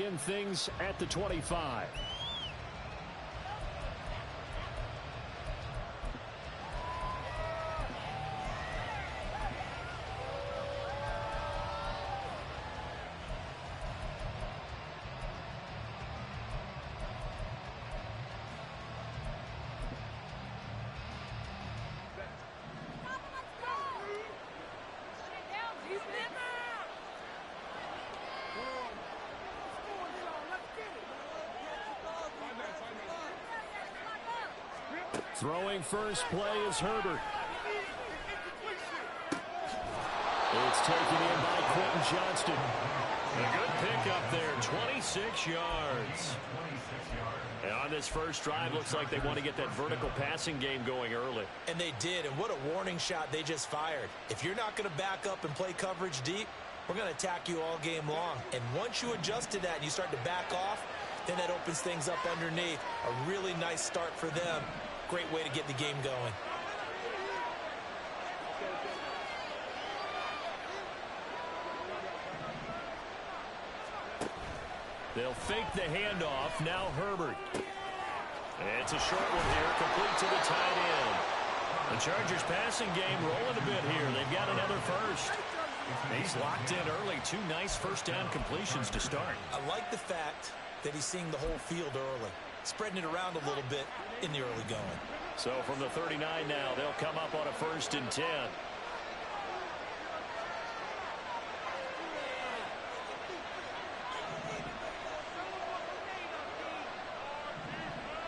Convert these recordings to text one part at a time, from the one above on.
begin things at the 25. Throwing first play is Herbert. It's taken in by Quentin Johnston. A good pickup there, 26 yards. And on this first drive, looks like they want to get that vertical passing game going early. And they did, and what a warning shot they just fired. If you're not going to back up and play coverage deep, we're going to attack you all game long. And once you adjust to that and you start to back off, then that opens things up underneath. A really nice start for them. Great way to get the game going. They'll fake the handoff. Now Herbert. It's a short one here, complete to the tight end. The Chargers passing game rolling a bit here. They've got another first. He's locked in early. Two nice first down completions to start. I like the fact that he's seeing the whole field early, spreading it around a little bit in the early going. So from the 39 now, they'll come up on a 1st and 10.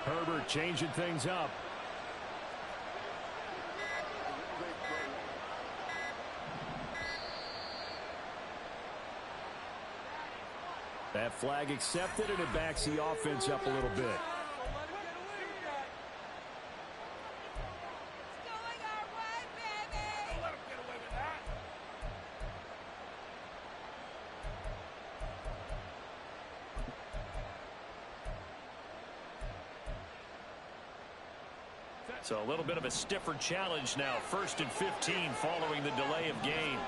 Herbert changing things up. That flag accepted, and it backs the offense up a little bit. So a little bit of a stiffer challenge now. 1st and 15 following the delay of game.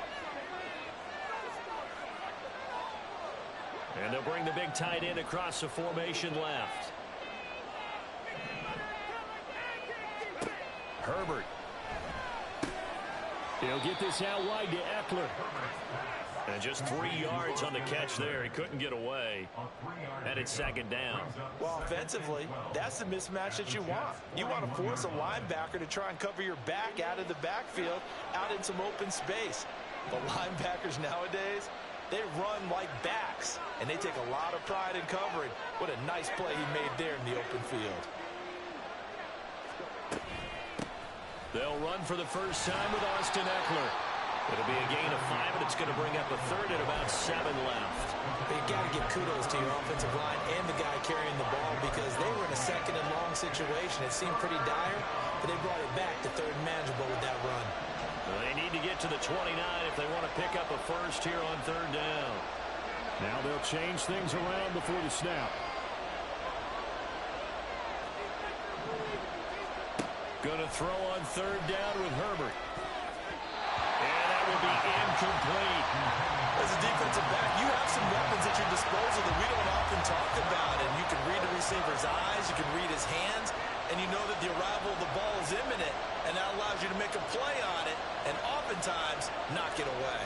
And they'll bring the big tight end across the formation left. Herbert. He'll get this out wide to Eckler. And just 3 yards on the catch there. He couldn't get away. And it's 2nd down. Well, offensively, that's the mismatch that you want. You want to force a linebacker to try and cover your back out of the backfield, out in some open space. The linebackers nowadays, they run like backs, and they take a lot of pride in covering. What a nice play he made there in the open field. They'll run for the first time with Austin Eckler. It'll be a gain of 5, and it's going to bring up a 3rd and about 7 left. But you got to give kudos to your offensive line and the guy carrying the ball, because they were in a 2nd and long situation. It seemed pretty dire, but they brought it back to 3rd and manageable with that run. Well, they need to get to the 29 if they want to pick up a first here on 3rd down. Now they'll change things around before the snap. Going to throw on 3rd down with Herbert. And that will be incomplete. As a defensive back, you have some weapons at your disposal that we don't often talk about. And you can read the receiver's eyes, you can read his hands, and you know that the arrival of the ball is imminent. And that allows you to make a play on it and oftentimes knock it away.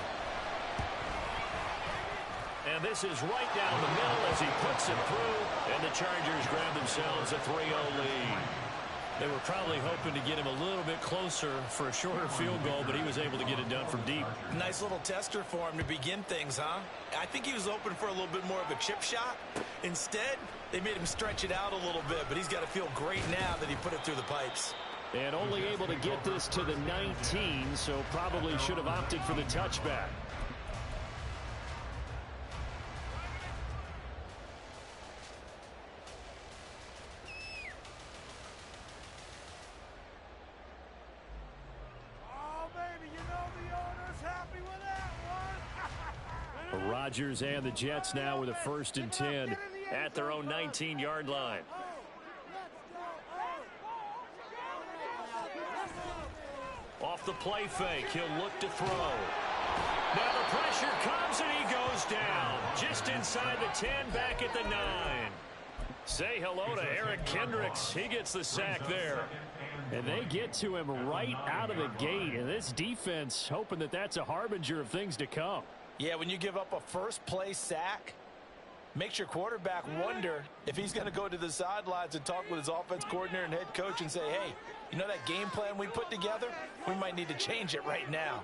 And this is right down the middle as he puts it through. And the Chargers grab themselves a 3-0 lead. They were probably hoping to get him a little bit closer for a shorter field goal, but he was able to get it done from deep. Nice little tester for him to begin things, huh? I think he was open for a little bit more of a chip shot. Instead, they made him stretch it out a little bit, but he's got to feel great now that he put it through the pipes. And only able to get this to the 19, so probably should have opted for the touchback. Rodgers and the Jets now with a 1st and 10 at their own 19-yard line. Off the play fake, he'll look to throw. Now the pressure comes and he goes down. Just inside the 10, back at the 9. Say hello to Eric Kendricks. He gets the sack there. And they get to him right out of the gate. And this defense hoping that that's a harbinger of things to come. Yeah, when you give up a first-play sack, makes your quarterback wonder if he's going to go to the sidelines and talk with his offense coordinator and head coach and say, hey, you know that game plan we put together? We might need to change it right now.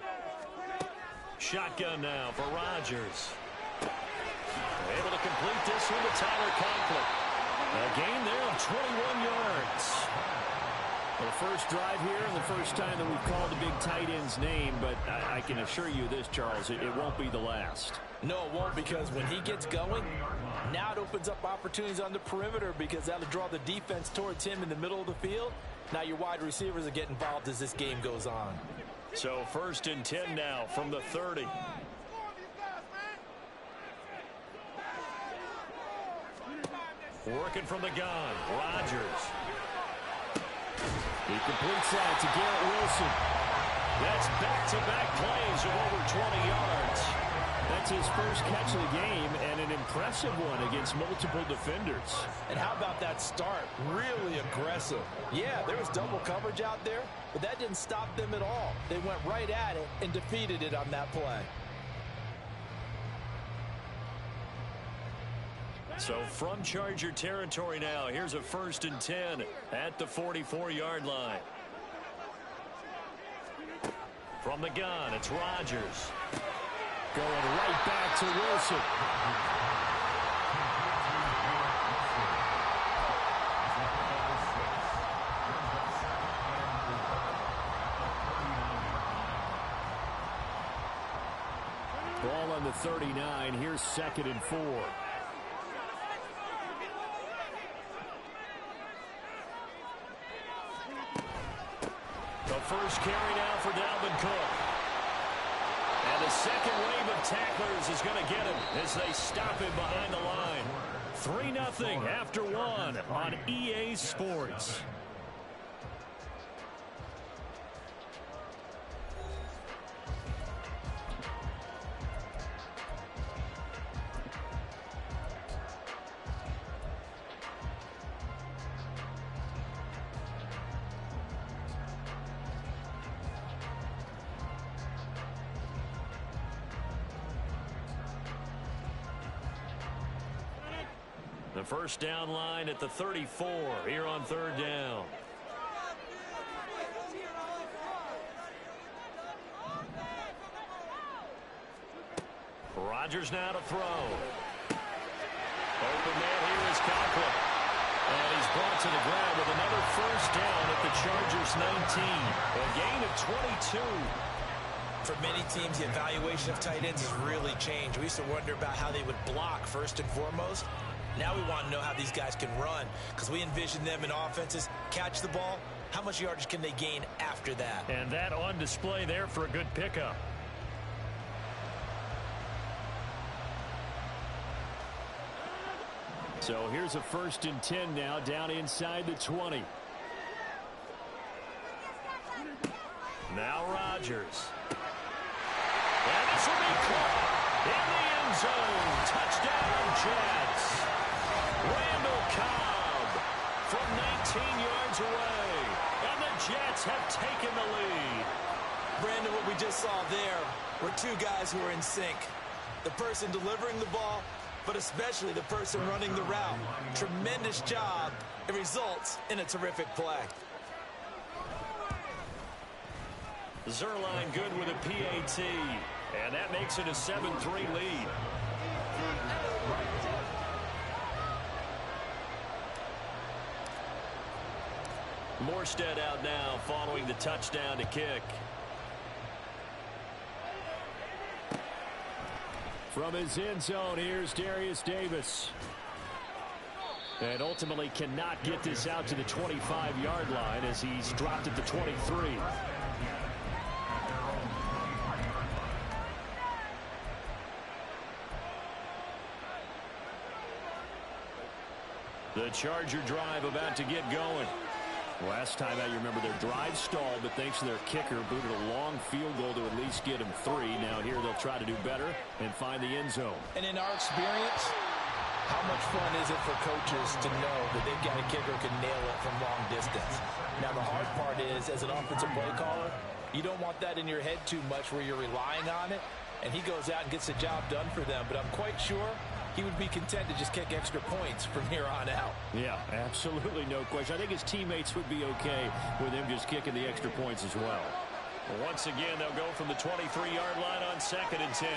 Shotgun now for Rodgers. Able to complete this one to Tyler Conklin. A gain there of 21 yards. The first drive here and the first time that we've called a big tight end's name, but I can assure you this, Charles, it won't be the last. No, it won't, because when he gets going, now it opens up opportunities on the perimeter because that'll draw the defense towards him in the middle of the field. Now your wide receivers will get involved as this game goes on. So 1st and 10 now from the 30. Working from the gun, Rodgers. He completes that to Garrett Wilson. That's back-to-back plays of over 20 yards. That's his first catch of the game, and an impressive one against multiple defenders. And how about that start? Really aggressive. Yeah, there was double coverage out there, but that didn't stop them at all. They went right at it and defeated it on that play. So from Charger territory now, here's a 1st and 10 at the 44-yard line. From the gun, it's Rodgers. Going right back to Wilson. Ball on the 39. Here's 2nd and 4. The first carry now for Dalvin Cook. And the second wave of tacklers is going to get him as they stop him behind the line. 3-0 after 1 on EA Sports. The first down line at the 34 here on 3rd down. Rodgers now to throw. Open man here is Conklin. And he's brought to the ground with another first down at the Chargers 19. A gain of 22. For many teams, the evaluation of tight ends has really changed. We used to wonder about how they would block first and foremost. Now we want to know how these guys can run, because we envision them in offenses catch the ball. How much yardage can they gain after that? And that on display there for a good pickup. So here's a 1st and 10 now down inside the 20. Now Rodgers. And this will be caught in the end zone. Touchdown, Jets. Randall Cobb from 19 yards away. And the Jets have taken the lead. Brandon, what we just saw there were two guys who were in sync. The person delivering the ball, but especially the person running the route. Tremendous job. It results in a terrific play. Zerline good with a PAT. And that makes it a 7-3 lead. Morstead out now following the touchdown to kick. From his end zone, here's Darius Davis. And ultimately cannot get this out to the 25-yard line as he's dropped at the 23. The Charger drive about to get going. Last time out, you remember their drive stalled, but thanks to their kicker, booted a long field goal to at least get them 3. Now here they'll try to do better and find the end zone. And in our experience, how much fun is it for coaches to know that they've got a kicker who can nail it from long distance? Now the hard part is, as an offensive play caller, you don't want that in your head too much where you're relying on it, and he goes out and gets the job done for them. But I'm quite sure he would be content to just kick extra points from here on out. Yeah, absolutely no question. I think his teammates would be okay with him just kicking the extra points as well. Once again, they'll go from the 23-yard line on 2nd and 10.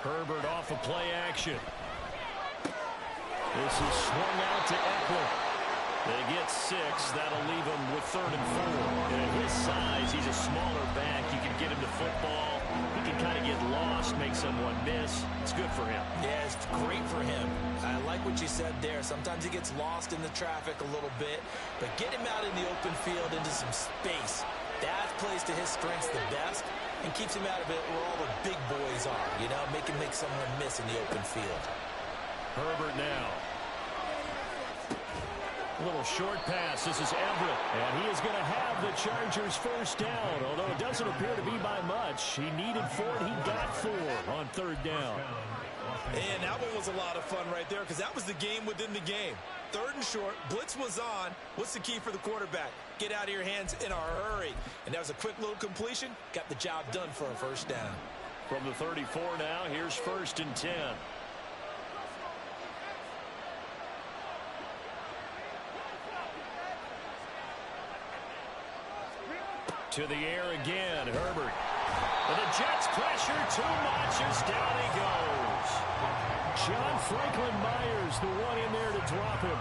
Herbert off of play action. This is swung out to Eckler. They get 6. That'll leave him with 3rd and 4. At his size, he's a smaller back. You can get him to football. He can kind of get lost, make someone miss. It's good for him. Yeah, it's great for him. I like what you said there. Sometimes he gets lost in the traffic a little bit, but get him out in the open field into some space. That plays to his strengths the best and keeps him out of it where all the big boys are, you know, make him make someone miss in the open field. Herbert now. A little short pass. This is Everett. And he is going to have the Chargers first down, although it doesn't appear to be by much. He needed 4, and he got 4 on 3rd down. And that one was a lot of fun right there because that was the game within the game. 3rd and short, blitz was on. What's the key for the quarterback? Get out of your hands in a hurry. And that was a quick little completion. Got the job done for a first down. From the 34 now, here's 1st and 10. To the air again, Herbert. And the Jets pressure too much as down he goes. John Franklin Myers, the one in there to drop him.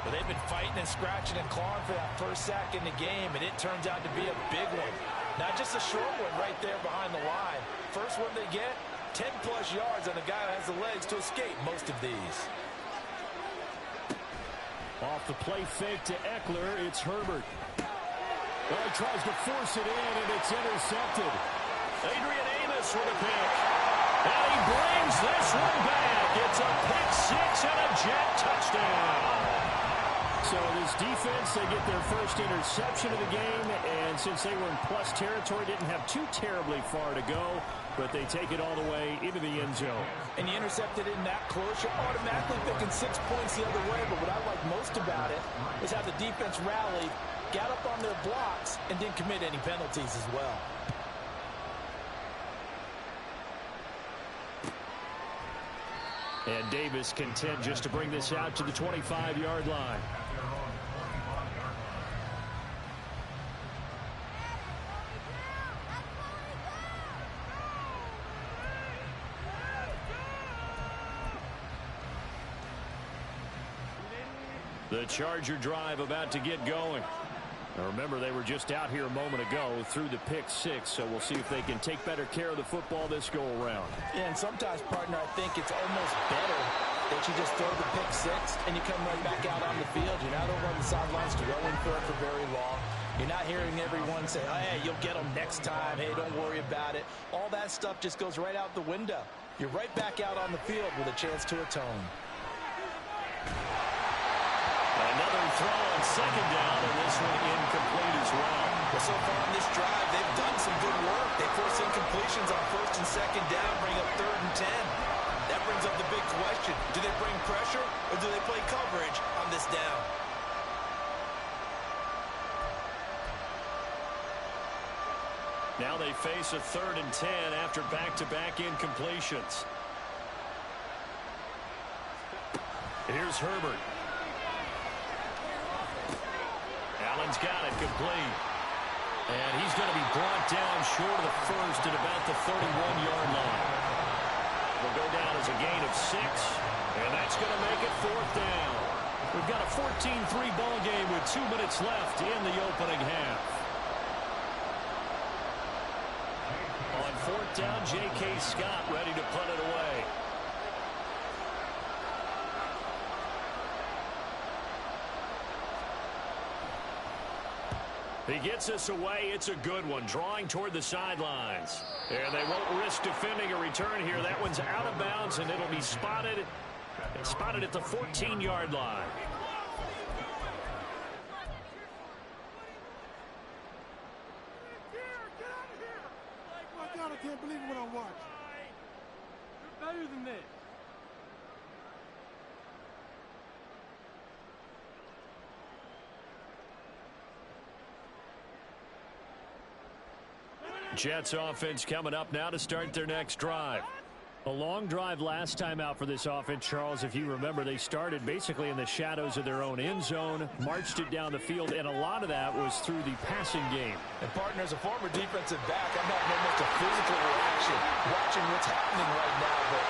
But they've been fighting and scratching and clawing for that first sack in the game, and it turns out to be a big one. Not just a short one right there behind the line. First one they get, 10-plus yards on a guy who has the legs to escape most of these. Off the play fake to Eckler, it's Herbert. Well, he tries to force it in, and it's intercepted. Adrian Amos with a pick. And he brings this one back. It's a pick 6 and a Jet touchdown. So this defense, they get their first interception of the game, and since they were in plus territory, didn't have too terribly far to go, but they take it all the way into the end zone. And you intercepted in that close, you're automatically picking 6 points the other way, but what I like most about it is how the defense rallied, got up on their blocks, and didn't commit any penalties as well. And Davis content just to bring this out to the 25-yard line. The Charger drive about to get going. Now remember, they were just out here a moment ago through the pick 6, so we'll see if they can take better care of the football this go around. Yeah, and sometimes, partner, I think it's almost better that you just throw the pick 6 and you come right back out on the field. You're not over on the sidelines dwelling for it for very long. You're not hearing everyone say, oh, hey, you'll get them next time. Hey, don't worry about it. All that stuff just goes right out the window. You're right back out on the field with a chance to atone. Another throw on 2nd down, and this one incomplete as well. Well, so far on this drive, they've done some good work. They force incompletions on 1st and 2nd down, bring up 3rd and 10. That brings up the big question. Do they bring pressure, or do they play coverage on this down? Now they face a 3rd and 10 after back-to-back incompletions. Here's Herbert. Allen's got it complete. And he's going to be brought down short of the first at about the 31-yard line. Will go down as a gain of 6, and that's going to make it 4th down. We've got a 14-3 ball game with 2 minutes left in the opening half. On 4th down, J.K. Scott ready to punt it away. He gets us away. It's a good one, drawing toward the sidelines. And they won't risk defending a return here. That one's out of bounds, and it'll be spotted at the 14-yard line. believe in what I watch. You're better than this. Jets offense coming up now to start their next drive. A long drive last time out for this offense, Charles. If you remember, they started basically in the shadows of their own end zone, marched it down the field, and a lot of that was through the passing game. And partner, as a former defensive back, I'm having almost a physical reaction watching what's happening right now. But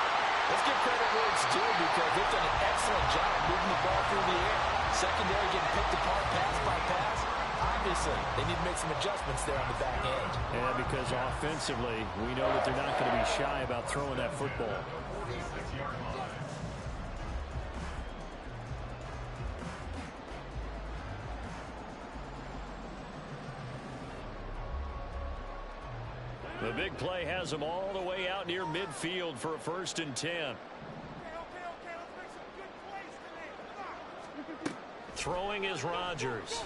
let's give credit where it's due because they've done an excellent job moving the ball through the air. Secondary getting picked apart pass by pass. Obviously, they need to make some adjustments there on the back end. Yeah, because offensively, we know that they're not going to be shy about throwing that football. The big play has them all the way out near midfield for a 1st and 10. Okay, let's make some good plays today. Throwing is Rodgers.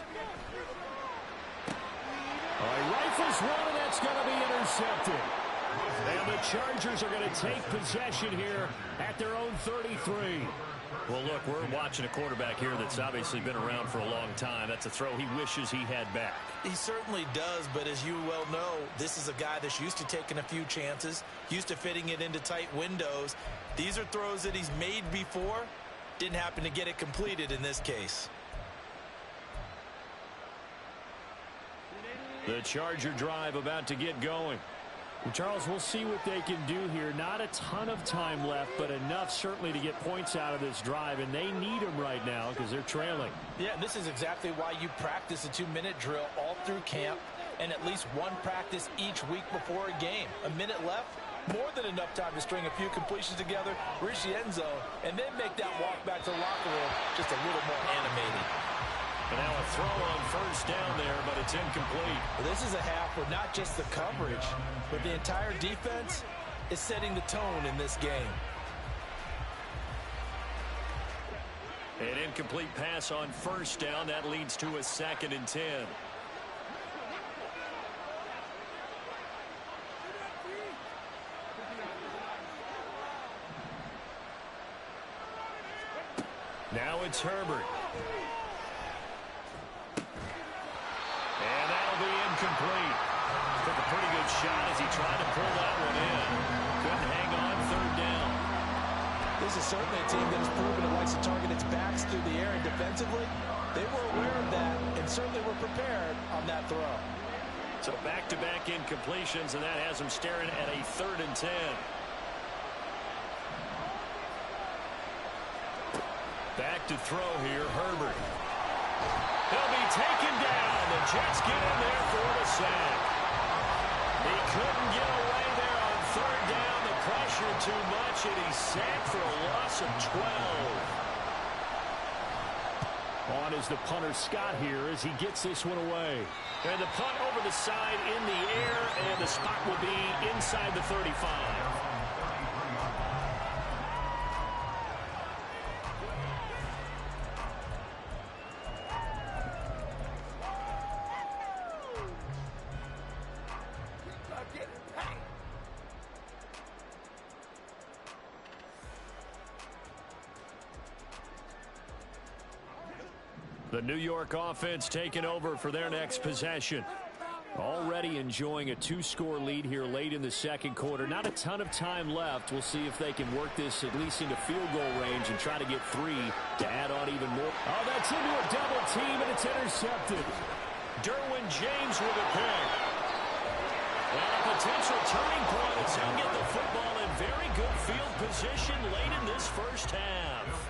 All right, rifles one, and that's going to be intercepted. And the Chargers are going to take possession here at their own 33. Well, look, we're watching a quarterback here that's obviously been around for a long time. That's a throw he wishes he had back. He certainly does, but as you well know, this is a guy that's used to taking a few chances, used to fitting it into tight windows. These are throws that he's made before. Didn't happen to get it completed in this case. The Charger drive about to get going. Well, Charles, we'll see what they can do here. Not a ton of time left, but enough certainly to get points out of this drive, and they need them right now because they're trailing. Yeah, and this is exactly why you practice a 2-minute drill all through camp and at least one practice each week before a game. A minute left, more than enough time to string a few completions together, reach the end zone, and then make that walk back to the locker room just a little more animated. And now a throw on 1st down there, but it's incomplete. Well, this is a half where not just the coverage, but the entire defense is setting the tone in this game. An incomplete pass on 1st down. That leads to a 2nd and 10. Now it's Herbert. And that'll be incomplete. Took a pretty good shot as he tried to pull that one in. Couldn't hang on 3rd down. This is certainly a team that has proven it likes to target its backs through the air, and defensively, they were aware of that and certainly were prepared on that throw. So back-to-back incompletions, and that has them staring at a 3rd and 10. Back to throw here, Herbert. He'll be taken down. The Jets get in there for the sack. He couldn't get away there on 3rd down. The pressure too much, and he's sacked for a loss of 12. On is the punter Scott here as he gets this one away. And the punt over the side in the air, and the spot will be inside the 35. The New York offense taking over for their next possession. Already enjoying a 2-score lead here late in the 2nd quarter. Not a ton of time left. We'll see if they can work this at least into field goal range and try to get 3 to add on even more. Oh, that's into a double team, and it's intercepted. Derwin James with a pick. And a potential turning point as he'll get the football in very good field position late in this 1st half.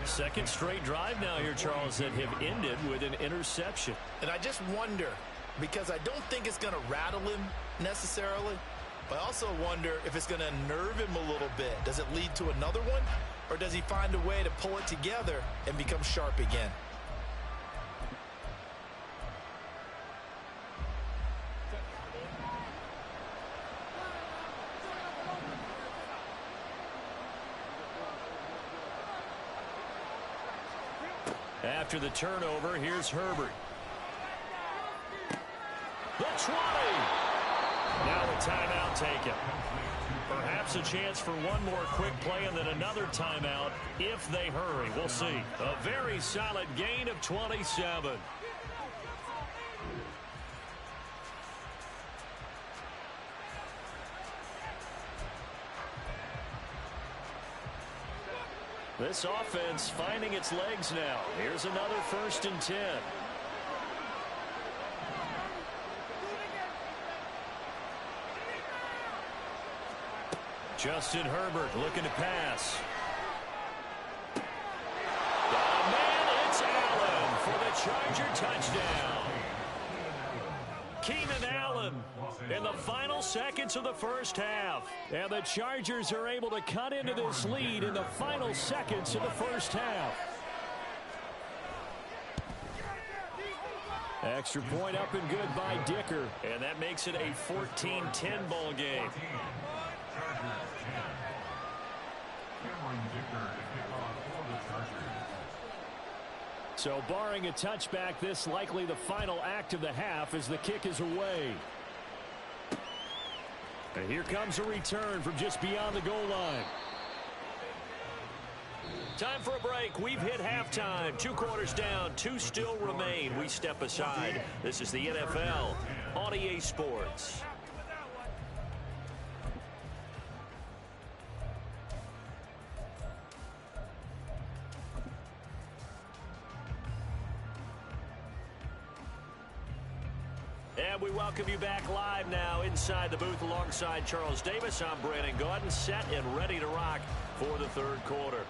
2nd straight drive now here, Charles, that have ended with an interception. And I just wonder, because I don't think it's going to rattle him necessarily, but I also wonder if it's going to nerve him a little bit. Does it lead to another one, or does he find a way to pull it together and become sharp again? After the turnover, here's Herbert. The 20. Now a timeout taken. Perhaps a chance for one more quick play and then another timeout if they hurry. We'll see. A very solid gain of 27. This offense finding its legs now. Here's another 1st and 10. Justin Herbert looking to pass. Oh, man, it's Allen for the Charger touchdown. Keenan Allen in the final seconds of the first half. And the Chargers are able to cut into this lead in the final seconds of the first half. Extra point up and good by Dicker. And that makes it a 14-10 ball game. So barring a touchback, this likely the final act of the half as the kick is away. And here comes a return from just beyond the goal line. Time for a break. We've hit halftime. 2 quarters down. 2 still remain. We step aside. This is the NFL on EA Sports. And we welcome you back live now inside the booth alongside Charles Davis. I'm Brandon Gaudin, set and ready to rock for the 3rd quarter.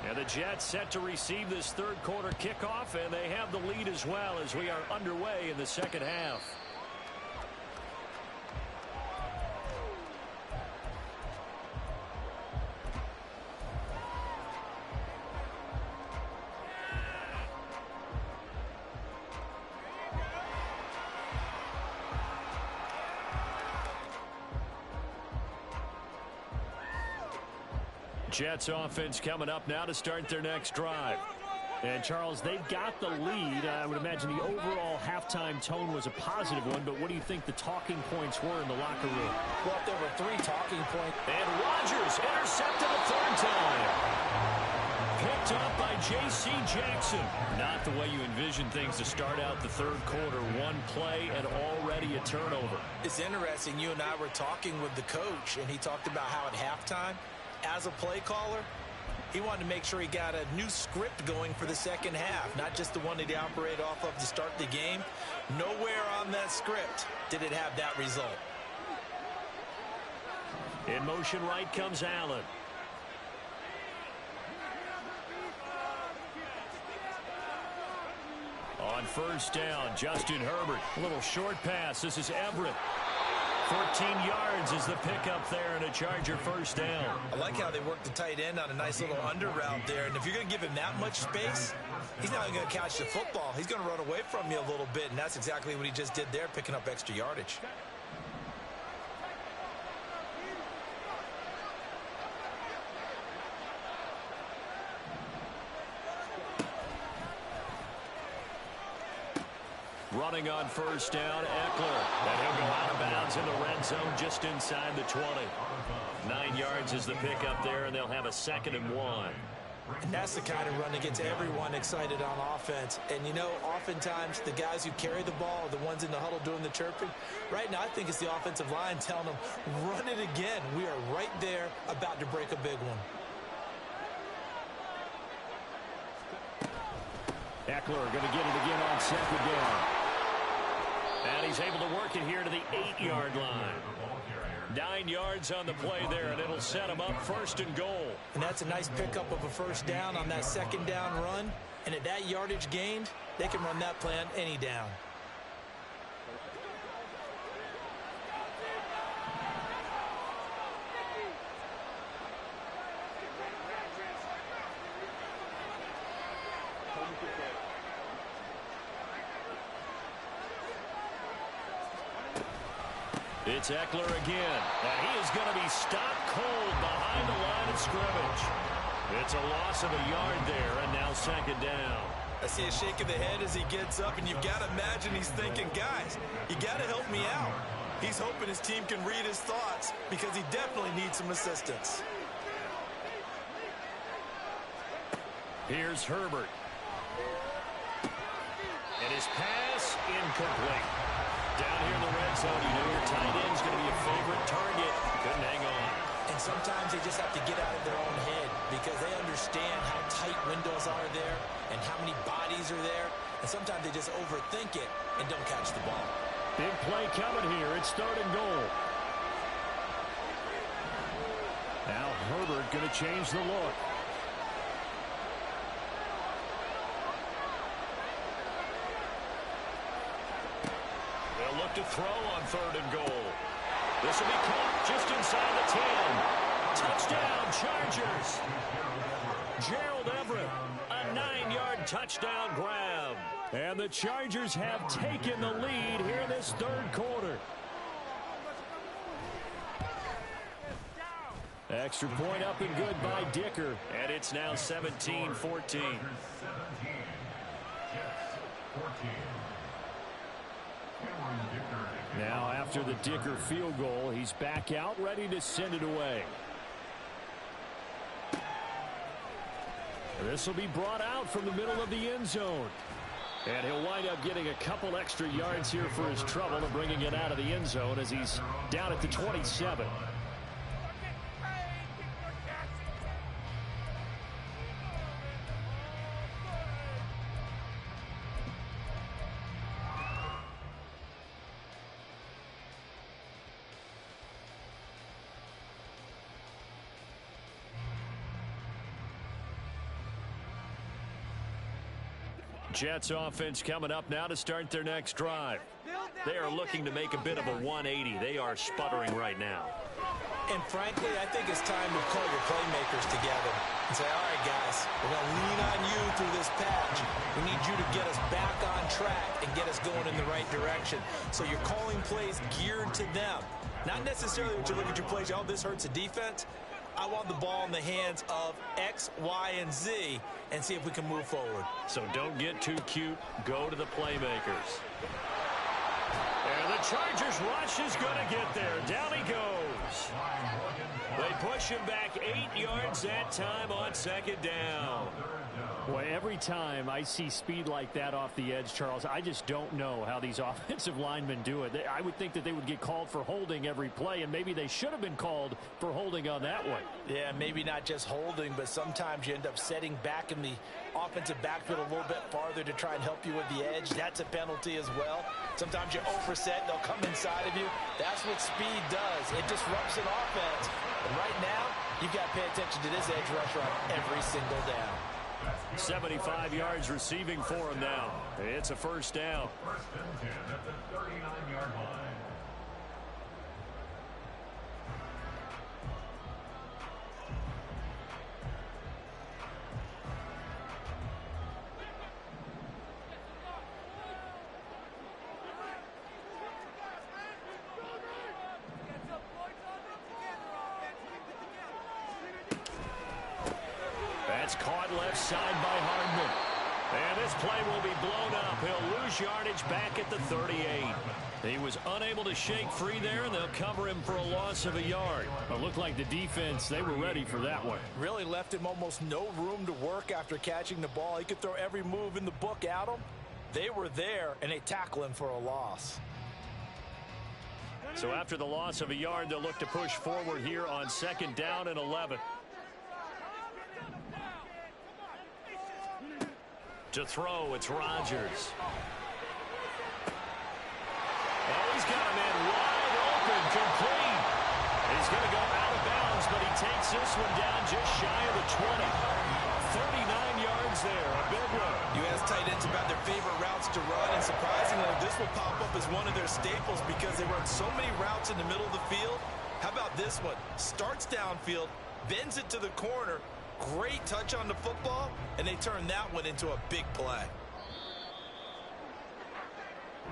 And the Jets set to receive this 3rd quarter kickoff, and they have the lead as well as we are underway in the 2nd half. Jets offense coming up now to start their next drive. And, Charles, they've got the lead. I would imagine the overall halftime tone was a positive one, but what do you think the talking points were in the locker room? Well, there were 3 talking points. And Rodgers intercepted a 3rd time. Picked up by J.C. Jackson. Not the way you envision things to start out the 3rd quarter. 1 play and already a turnover. It's interesting. You and I were talking with the coach, and he talked about how at halftime, as a play caller, he wanted to make sure he got a new script going for the 2nd half, not just the one that he operated off of to start the game. Nowhere on that script did it have that result. In motion right comes Allen. On 1st down, Justin Herbert. A little short pass. This is Everett. 14 yards is the pickup there and a Charger 1st down. I like how they worked the tight end on a nice little under route there. And if you're going to give him that much space, he's not going to catch the football. He's going to run away from you a little bit, and that's exactly what he just did there, picking up extra yardage. Running on 1st down, Eckler. And he'll go out of bounds in the red zone just inside the 20. 9 yards is the pickup there, and they'll have a 2nd and 1. And that's the kind of run that gets everyone excited on offense. And, you know, oftentimes the guys who carry the ball are the ones in the huddle doing the chirping. Right now, I think it's the offensive line telling them, run it again. We are right there about to break a big one. Eckler going to get it again on 2nd down. And he's able to work it here to the 8-yard line. 9 yards on the play there, and it'll set him up 1st and goal. And that's a nice pickup of a 1st down on that 2nd down run. And at that yardage gained, they can run that play on any down. It's Eckler again, and he is going to be stopped cold behind the line of scrimmage. It's a loss of a yard there, and now 2nd down. I see a shake of the head as he gets up, and you've got to imagine he's thinking, guys, you got to help me out. He's hoping his team can read his thoughts because he definitely needs some assistance. Here's Herbert. And his pass incomplete. Down here in the red zone, you know your tight end's going to be a favorite target. Couldn't hang on. And sometimes they just have to get out of their own head because they understand how tight windows are there and how many bodies are there. And sometimes they just overthink it and don't catch the ball. Big play coming here. It's third and goal. Now Herbert going to change the look. They'll look to throw on third and goal. This will be caught just inside the 10. Touchdown, Chargers. Gerald Everett, a 9-yard touchdown grab. And the Chargers have taken the lead here in this third quarter. Extra point up and good by Dicker. And it's now 17-14. Now after the Dicker field goal, he's back out ready to send it away. This will be brought out from the middle of the end zone. And he'll wind up getting a couple extra yards here for his trouble and bringing it out of the end zone as he's down at the 27. Jets offense coming up now to start their next drive. They are looking to make a bit of a 180. They are sputtering right now. And frankly, I think it's time to call your playmakers together and say, all right, guys, we're going to lean on you through this patch. We need you to get us back on track and get us going in the right direction. So you're calling plays geared to them. Not necessarily when you look at your plays, oh, this hurts the defense. I want the ball in the hands of X, Y, and Z and see if we can move forward. So don't get too cute. Go to the playmakers. And the Chargers rush is going to get there. Down he goes. They push him back 8 yards that time on second down. Boy, every time I see speed like that off the edge, Charles, I just don't know how these offensive linemen do it. I would think that they would get called for holding every play, and maybe they should have been called for holding on that one. Yeah, maybe not just holding, but sometimes you end up setting back in the offensive backfield a little bit farther to try and help you with the edge. That's a penalty as well. Sometimes you overset, they'll come inside of you. That's what speed does. It disrupts an offense. And right now, you've got to pay attention to this edge rusher on every single down. 75 yards receiving for him now. It's a first down. First and 10 at the 39-yard line. That's caught left side by Hardman. And this play will be blown up. He'll lose yardage back at the 38. He was unable to shake free there, and they'll cover him for a loss of a yard. It looked like the defense, they were ready for that one. Really left him almost no room to work after catching the ball. He could throw every move in the book at him. They were there, and they tackle him for a loss. So after the loss of a yard, they'll look to push forward here on second down and 11. To throw, it's Rodgers. Oh, he's got a man wide open, complete. He's going to go out of bounds, but he takes this one down just shy of the 20. 39 yards there, a big one. You ask tight ends about their favorite routes to run, and surprisingly, this will pop up as one of their staples because they run so many routes in the middle of the field. How about this one? Starts downfield, bends it to the corner, great touch on the football, and they turn that one into a big play.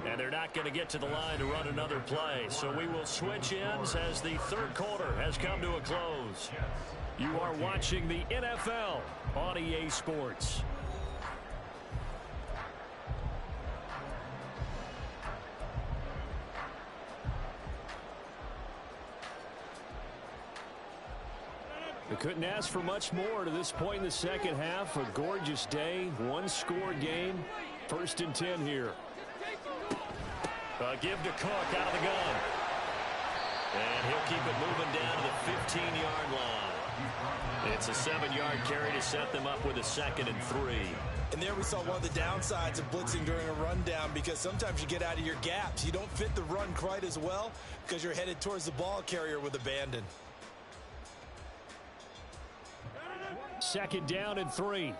And they're not going to get to the line to run another play, so we will switch ends as the third quarter has come to a close. You are watching the NFL on EA Sports. They couldn't ask for much more to this point in the second half. A gorgeous day, one-score game. 1st and 10 here. Give to Cook out of the gun. And he'll keep it moving down to the 15-yard line. It's a 7-yard carry to set them up with a 2nd and 3. And there we saw one of the downsides of blitzing during a rundown, because sometimes you get out of your gaps. You don't fit the run quite as well because you're headed towards the ball carrier with abandon. 2nd down and 3.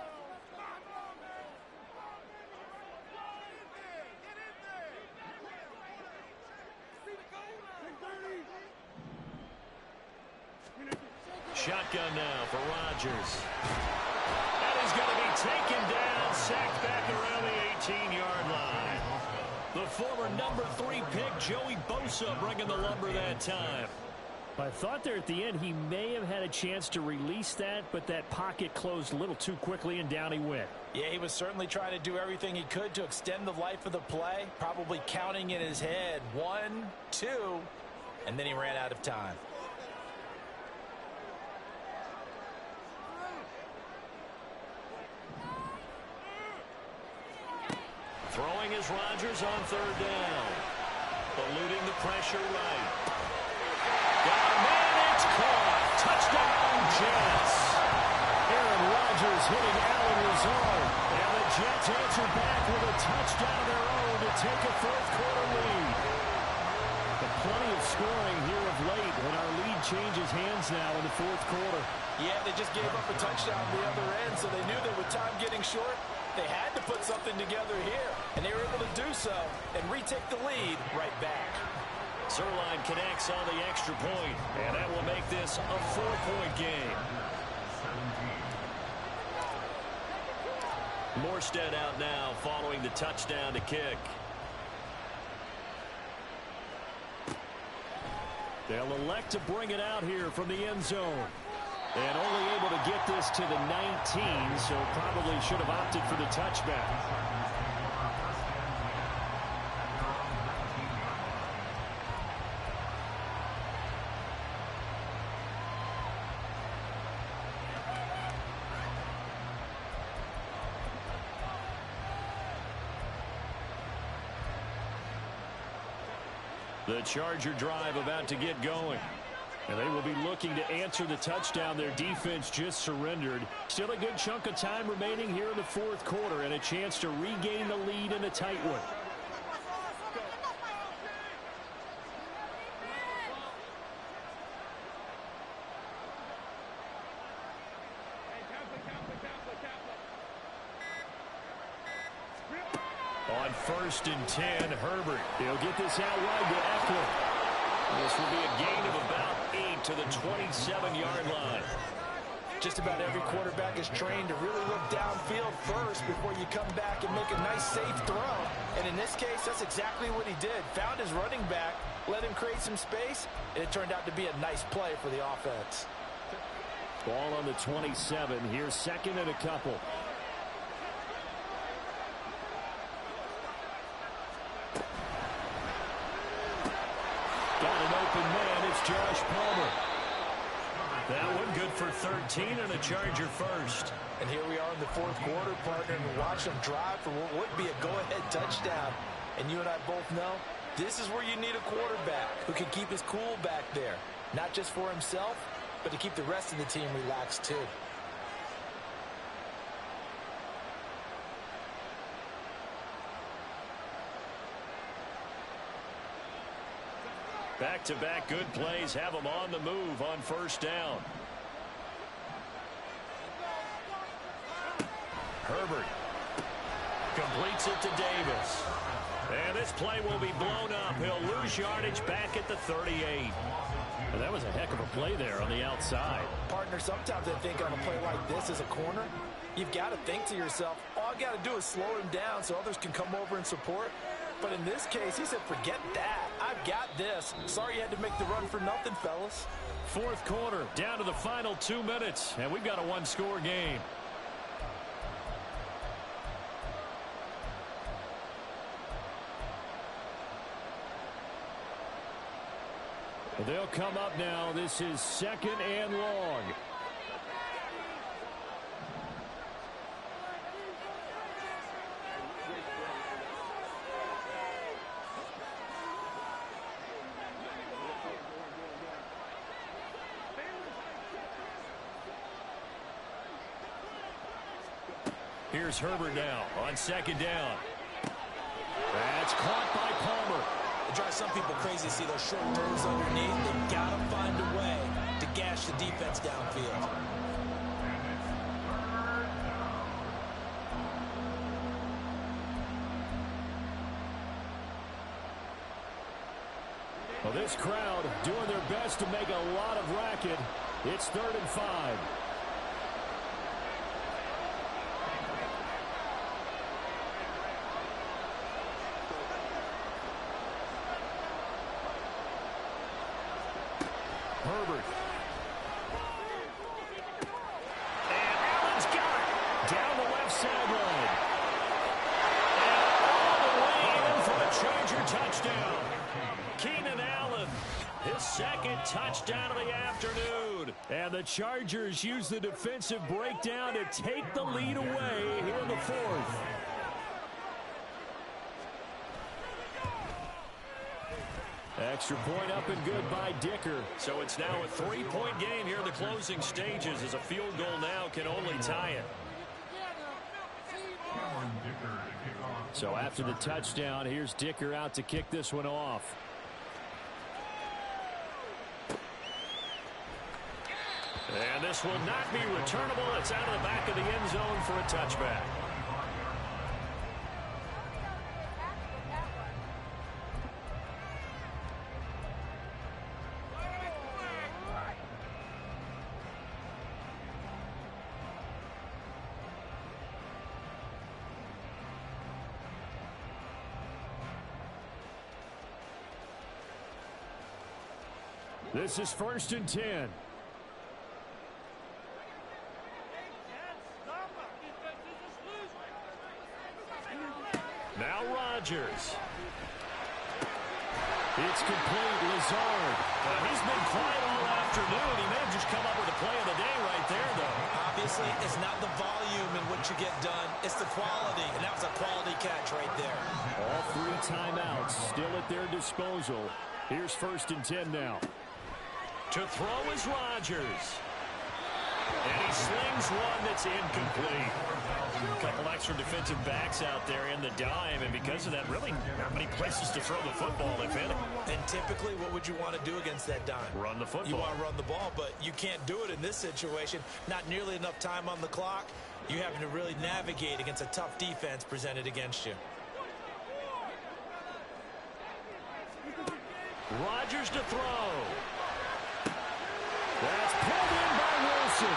Shotgun now for Rodgers. That is going to be taken down, sacked back around the 18-yard line. The former number 3 pick, Joey Bosa, bringing the lumber that time. I thought there at the end he may have had a chance to release that, but that pocket closed a little too quickly, and down he went. Yeah, he was certainly trying to do everything he could to extend the life of the play, probably counting in his head 1, 2, and then he ran out of time. Throwing is Rodgers on 3rd down. Eluding the pressure right. Got a man, it's caught. Touchdown, Jets. Aaron Rodgers hitting Allen Lazard. And the Jets answer back with a touchdown of their own to take a 4th quarter lead. But plenty of scoring here of late when our lead changes hands now in the 4th quarter. Yeah, they just gave up a touchdown on the other end, so they knew that with time getting short, they had to put something together here, and they were able to do so and retake the lead right back. Zerline connects on the extra point, and that will make this a 4-point game. Morstead out now following the touchdown to kick. They'll elect to bring it out here from the end zone. And only able to get this to the 19, so probably should have opted for the touchback. The Charger drive about to get going. And they will be looking to answer the touchdown their defense just surrendered. Still a good chunk of time remaining here in the 4th quarter, and a chance to regain the lead in a tight one. On 1st and 10, Herbert. He'll get this out wide to Eckler. This will be a gain of about 8 to the 27-yard line. Just about every quarterback is trained to really look downfield first before you come back and make a nice, safe throw. And in this case, that's exactly what he did. Found his running back, let him create some space, and it turned out to be a nice play for the offense. Ball on the 27. Here's 2nd and a couple. Got an open man. It's Josh Palmer. That one good for 13 and a Charger first. And here we are in the 4th quarter, partner, and watch them drive for what would be a go-ahead touchdown. And you and I both know this is where you need a quarterback who can keep his cool back there. Not just for himself, but to keep the rest of the team relaxed too. Back-to-back good plays have them on the move on 1st down. Herbert completes it to Davis. And this play will be blown up. He'll lose yardage back at the 38. Well, that was a heck of a play there on the outside. Partner, sometimes I think on a play like this as a corner, you've got to think to yourself, all I got to do is slow him down so others can come over and support. But in this case, he said, forget that. I've got this. Sorry you had to make the run for nothing, fellas. 4th quarter, down to the final 2 minutes, and we've got a 1-score game. They'll come up now. This is 2nd and long. Here's Herbert now on second down. That's caught by Palmer. It drives some people crazy to see those short throws underneath. They've got to find a way to gash the defense downfield. Well, this crowd doing their best to make a lot of racket. It's 3rd and 5. Herbert. And Allen's got it. Down the left sideline. And all the way in for a Charger touchdown. Keenan Allen, his second touchdown of the afternoon. And the Chargers use the defensive breakdown to take the lead away here in the 4th. Extra point up and good by Dicker. So it's now a 3-point game here in the closing stages as a field goal now can only tie it. So after the touchdown, here's Dicker out to kick this one off. And this will not be returnable. It's out of the back of the end zone for a touchback. This is 1st and 10. Now Rodgers. It's complete. Lazard. He's been quiet all afternoon. He may have just come up with a play of the day right there, though. Obviously, it's not the volume in which you get done. It's the quality, and that was a quality catch right there. All 3 timeouts still at their disposal. Here's 1st and 10 now. To throw is Rodgers. And he slings one that's incomplete. A couple extra defensive backs out there in the dime, and because of that, really not many places to throw the football, if any. And typically, what would you want to do against that dime? Run the football. You want to run the ball, but you can't do it in this situation. Not nearly enough time on the clock. You having to really navigate against a tough defense presented against you. Rodgers to throw. That's pulled in by Wilson.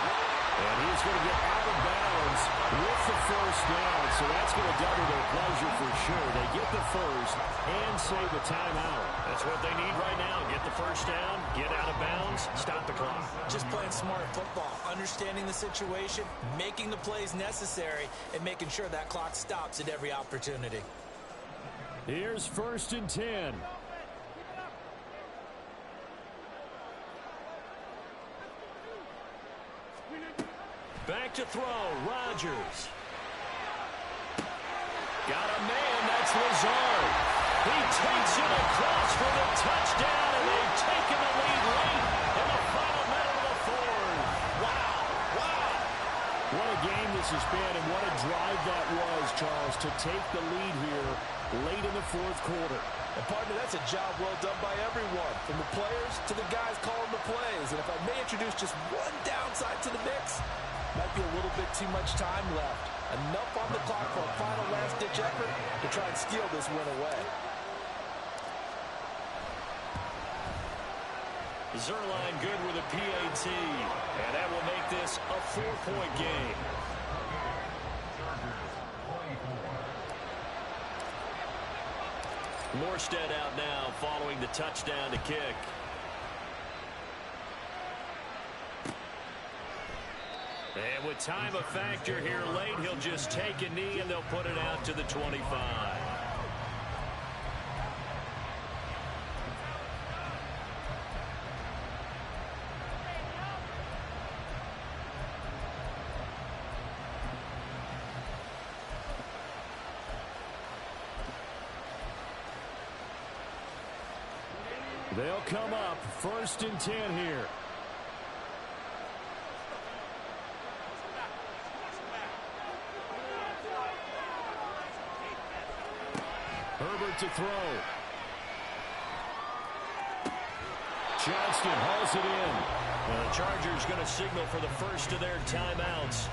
And he's going to get out of bounds with the 1st down. So that's going to double their pleasure for sure. They get the 1st and save the timeout. That's what they need right now. Get the 1st down, get out of bounds, stop the clock. Just playing smart football, understanding the situation, making the plays necessary, and making sure that clock stops at every opportunity. Here's 1st and 10. Back to throw, Rodgers. Got a man, that's Lazard. He takes it across for the touchdown, and they've taken the lead late in the final minute of the 4th. Wow, wow. What a game this has been, and what a drive that was, Charles, to take the lead here late in the 4th quarter. And partner, that's a job well done by everyone, from the players to the guys calling the plays. And if I may introduce just one downside to the mix, might be a little bit too much time left. Enough on the clock for a final last-ditch effort to try and steal this win away. Zerline good with a PAT, and that will make this a 4-point game. Morstead out now following the touchdown to kick. And with time a factor here late, he'll just take a knee and they'll put it out to the 25. They'll come up 1st and 10 here. Herbert to throw. Johnston hauls it in. Well, the Chargers going to signal for the first of their timeouts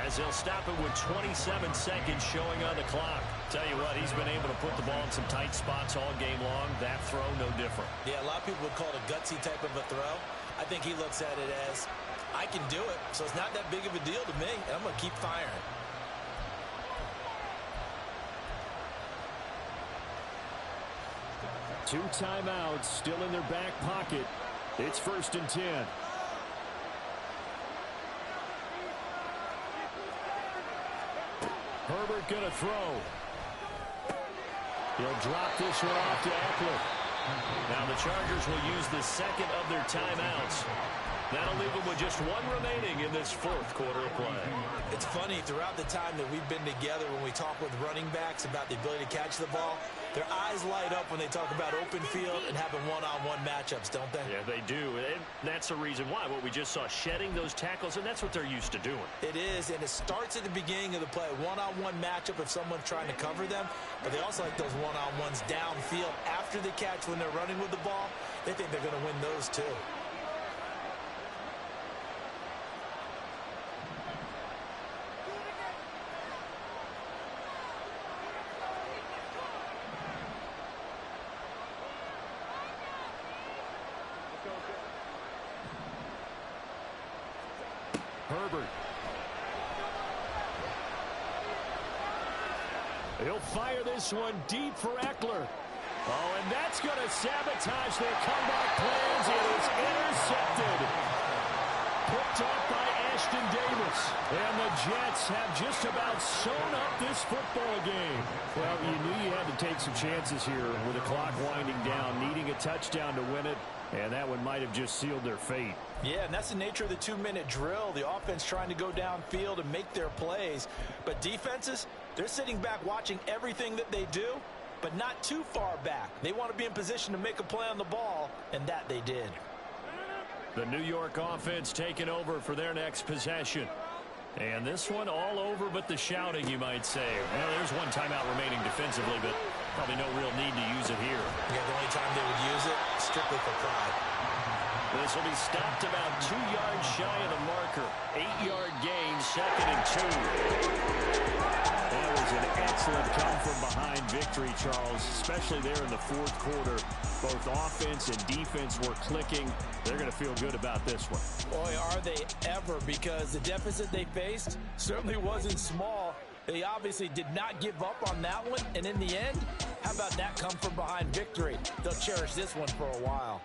as they'll stop it with 27 seconds showing on the clock. Tell you what, he's been able to put the ball in some tight spots all game long. That throw, no different. Yeah, a lot of people would call it a gutsy type of a throw. I think he looks at it as, I can do it, so it's not that big of a deal to me, and I'm going to keep firing. Two timeouts still in their back pocket. It's 1st and 10. Herbert going to throw. He'll drop this one off to Eckler. Now the Chargers will use the second of their timeouts. That'll leave them with just one remaining in this 4th quarter of play. It's funny, throughout the time that we've been together, when we talk with running backs about the ability to catch the ball, their eyes light up when they talk about open field and having one-on-one matchups, don't they? Yeah, they do. And that's the reason why. What we just saw, shedding those tackles, and that's what they're used to doing. It is, and it starts at the beginning of the play. One-on-one matchup if someone's trying to cover them, but they also like those one-on-ones downfield after the catch when they're running with the ball. They think they're going to win those too. Herbert. He'll fire this one deep for Eckler. Oh, and that's going to sabotage their comeback plans. It is intercepted. Picked up by Ashton Davis. And the Jets have just about sewn up this football game. Well, you knew you had to take some chances here with the clock winding down, needing a touchdown to win it. And that one might have just sealed their fate. Yeah, and that's the nature of the 2-minute drill. The offense trying to go downfield and make their plays. But defenses, they're sitting back watching everything that they do, but not too far back. They want to be in position to make a play on the ball, and that they did. The New York offense taking over for their next possession. And this one all over but the shouting, you might say. Well, there's one timeout remaining defensively, but probably no real need to use it here. Yeah, the only time they would use it, strictly for pride. This will be stopped about 2 yards shy of the marker. 8-yard gain, 2nd and 2. That was an excellent come-from-behind victory, Charles, especially there in the 4th quarter. Both offense and defense were clicking. They're going to feel good about this one. Boy, are they ever, because the deficit they faced certainly wasn't small. They obviously did not give up on that one, and in the end, how about that come-from-behind victory? They'll cherish this one for a while.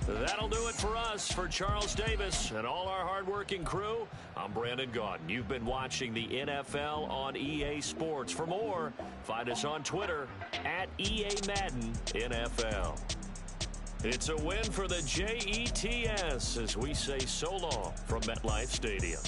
That'll do it for us. For Charles Davis and all our hardworking crew, I'm Brandon Gaudin. You've been watching the NFL on EA Sports. For more, find us on Twitter at EA Madden NFL. It's a win for the Jets as we say so long from MetLife Stadium.